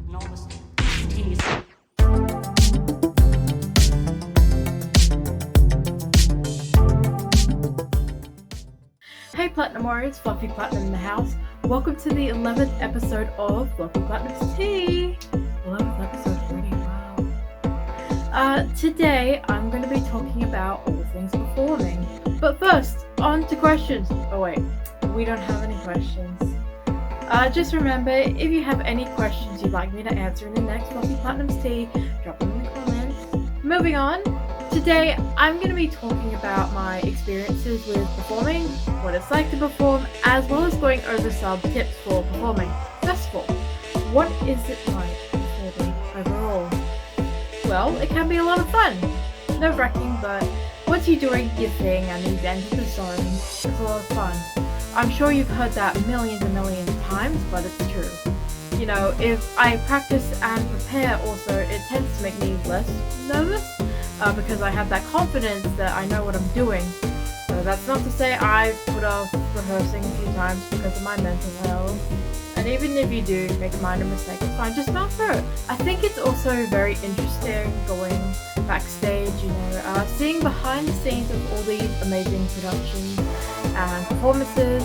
enormously, instantaneously. Hey Platinum Warriors, Fluffy Platinum in the house. Welcome to the 11th episode of Fluffy Platinum's Tea. 11th episode already, wow. Today I'm going to be talking about all things performing. But first, on to questions. Oh wait, we don't have any questions. Just remember, if you have any questions you'd like me to answer in the next Fluffy Platinum's Tea, drop them in the comments. Moving on. Today, I'm going to be talking about my experiences with performing, what it's like to perform, as well as going over some tips for performing. First of all, what is it like performing overall? Well, it can be a lot of fun. Nerve-wracking, but once you're doing your thing and you've entered the zone, it's a lot of fun. I'm sure you've heard that millions and millions of times, but it's true. You know, if I practice and prepare also, it tends to make me less nervous. Because I have that confidence that I know what I'm doing. So that's not to say I've put off rehearsing a few times because of my mental health. And even if you do make a minor mistake, it's fine, just not through it. I think it's also very interesting going backstage, seeing behind the scenes of all these amazing productions and performances.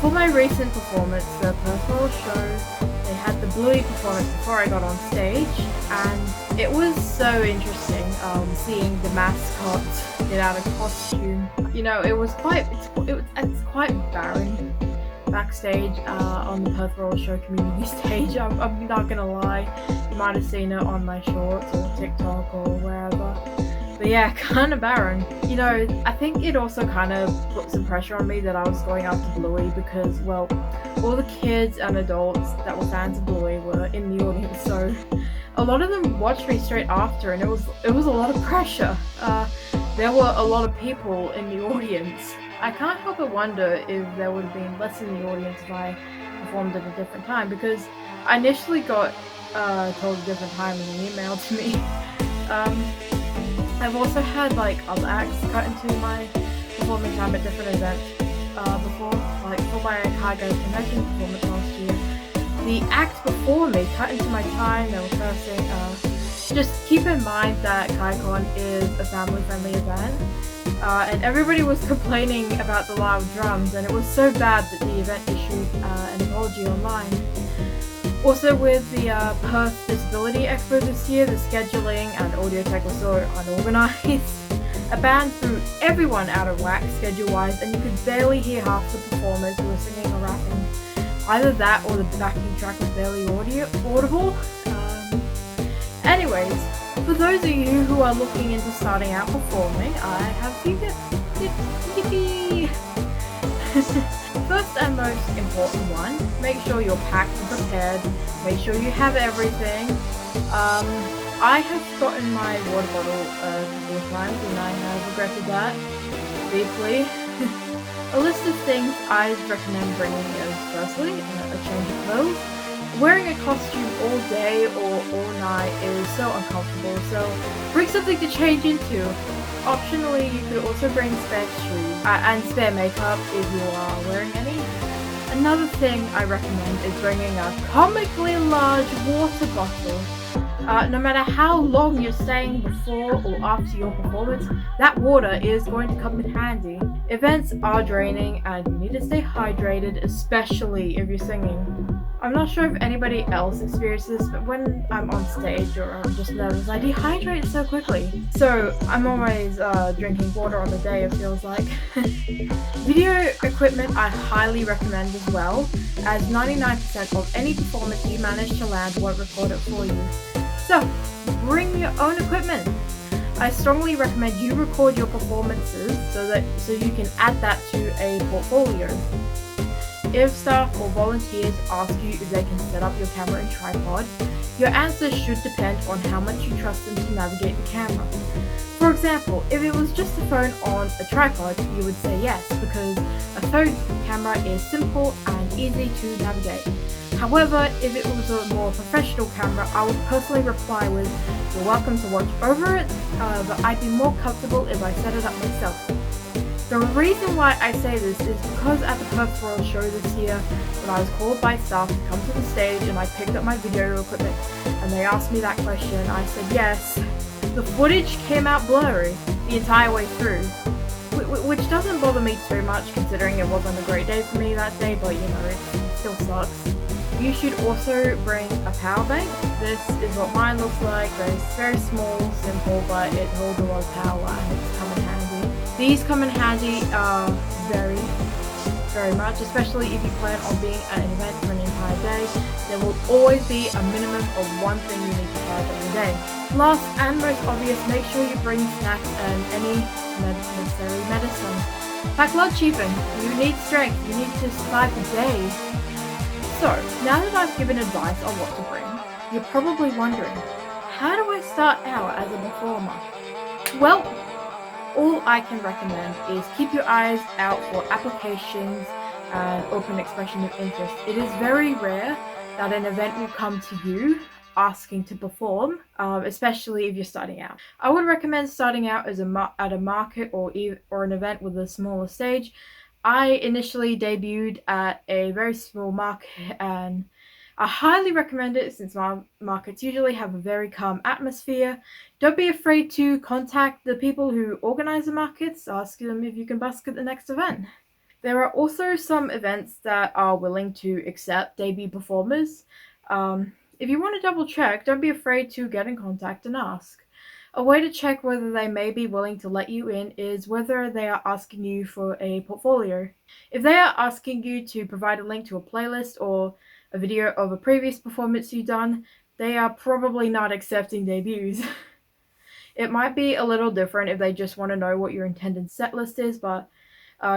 For my recent performance, the Perth show, they had the Bluey performance before I got on stage, and it was so interesting seeing the mascot get out of costume. You know, it's quite barren backstage on the Perth Royal Show community stage. I'm not gonna lie, you might have seen it on my shorts or TikTok or wherever. But yeah, kind of barren. You know, I think it also kind of put some pressure on me that I was going after Bluey because, well, all the kids and adults that were fans of Bluey were in the audience, so a lot of them watched me straight after, and it was a lot of pressure. There were a lot of people in the audience. I can't help but wonder if there would have been less in the audience if I performed at a different time, because I initially got told a different time in an email to me. I've also had other acts cut into my performing time at different events before, like for my Chicago convention performance last year. The act before me cut into my time. They were cursing. Just keep in mind that KaiCon is a family-friendly event, and everybody was complaining about the loud drums, and it was so bad that the event issued an apology online. Also, with the Perth Disability Expo this year, the scheduling and audio tech was so unorganized. A band threw everyone out of whack schedule-wise, and you could barely hear half the performers who were singing or rapping. Either that or the backing track was barely audible. Anyways, for those of you who are looking into starting out performing, I have a few tips. First and most important one, make sure you're packed and prepared. Make sure you have everything. I have forgotten my water bottle a couple of times, and I have regretted that deeply. A list of things I'd recommend bringing is firstly, a change of clothes. Wearing a costume all day or all night is so uncomfortable, so bring something to change into. Optionally, you could also bring spare shoes and spare makeup if you are wearing any. Another thing I recommend is bringing a comically large water bottle. No matter how long you're staying before or after your performance, that water is going to come in handy. Events are draining and you need to stay hydrated, especially if you're singing. I'm not sure if anybody else experiences this, but when I'm on stage or I'm just nervous, I dehydrate so quickly. So I'm always drinking water on the day, it feels like. Video equipment I highly recommend as well, as 99% of any performance you manage to land won't record it for you. So, bring your own equipment. I strongly recommend you record your performances so you can add that to a portfolio. If staff or volunteers ask you if they can set up your camera and tripod, your answer should depend on how much you trust them to navigate the camera. For example, if it was just a phone on a tripod, you would say yes, because a phone camera is simple and easy to navigate. However, if it was a more professional camera, I would personally reply with, "You're welcome to watch over it, but I'd be more comfortable if I set it up myself." The reason why I say this is because at the Perth Royal show this year, when I was called by staff to come to the stage and I picked up my video equipment and they asked me that question, I said yes. The footage came out blurry the entire way through, which doesn't bother me too much considering it wasn't a great day for me that day, but you know, it still sucks. You should also bring a power bank. This is what mine looks like. Very small, simple, but it holds a lot of power and it's come in handy. These come in handy very much, especially if you plan on being at an event for an entire day. There will always be a minimum of one thing you need to charge every day. Last and most obvious, make sure you bring snacks and any necessary medicine. Pack lunch even. You need strength. You need to survive the day. So, now that I've given advice on what to bring, you're probably wondering, how do I start out as a performer? Well, all I can recommend is keep your eyes out for applications and open expression of interest. It is very rare that an event will come to you asking to perform, especially if you're starting out. I would recommend starting out as at a market or an event with a smaller stage. I initially debuted at a very small market and I highly recommend it since markets usually have a very calm atmosphere. Don't be afraid to contact the people who organize the markets, ask them if you can busk at the next event. There are also some events that are willing to accept debut performers. If you want to double check, don't be afraid to get in contact and ask. A way to check whether they may be willing to let you in is whether they are asking you for a portfolio. If they are asking you to provide a link to a playlist or a video of a previous performance you've done, they are probably not accepting debuts. It might be a little different if they just want to know what your intended set list is, but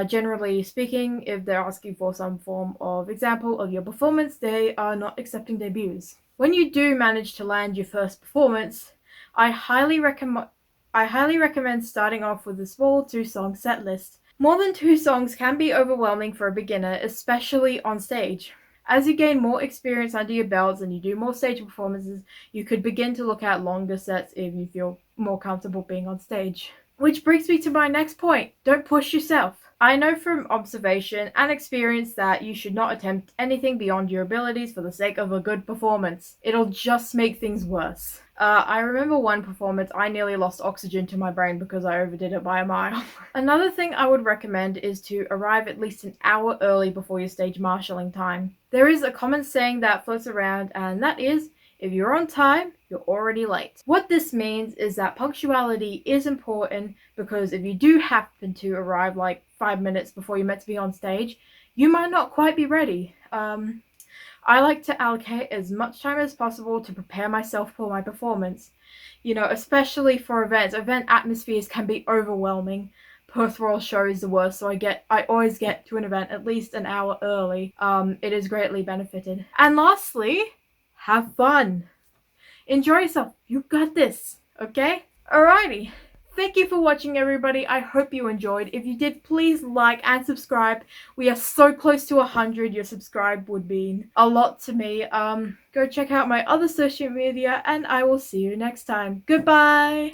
generally speaking, if they're asking for some form of example of your performance, they are not accepting debuts. When you do manage to land your first performance, I highly recommend starting off with a small 2-song set list. More than 2 songs can be overwhelming for a beginner, especially on stage. As you gain more experience under your belts and you do more stage performances, you could begin to look at longer sets if you feel more comfortable being on stage. Which brings me to my next point. Don't push yourself. I know from observation and experience that you should not attempt anything beyond your abilities for the sake of a good performance. It'll just make things worse. I remember one performance, I nearly lost oxygen to my brain because I overdid it by a mile. Another thing I would recommend is to arrive at least an hour early before your stage marshalling time. There is a common saying that floats around, and that is, if you're on time, you're already late. What this means is that punctuality is important because if you do happen to arrive like 5 minutes before you're meant to be on stage, you might not quite be ready. I like to allocate as much time as possible to prepare myself for my performance. You know, especially for events. Event atmospheres can be overwhelming. Perth Royal show is the worst, so I always get to an event at least an hour early. It is greatly benefited. And lastly, have fun. Enjoy yourself. You got this, okay? Alrighty. Thank you for watching, everybody. I hope you enjoyed. If you did, please like and subscribe. We are so close to 100. Your subscribe would mean a lot to me. Go check out my other social media, and I will see you next time. Goodbye.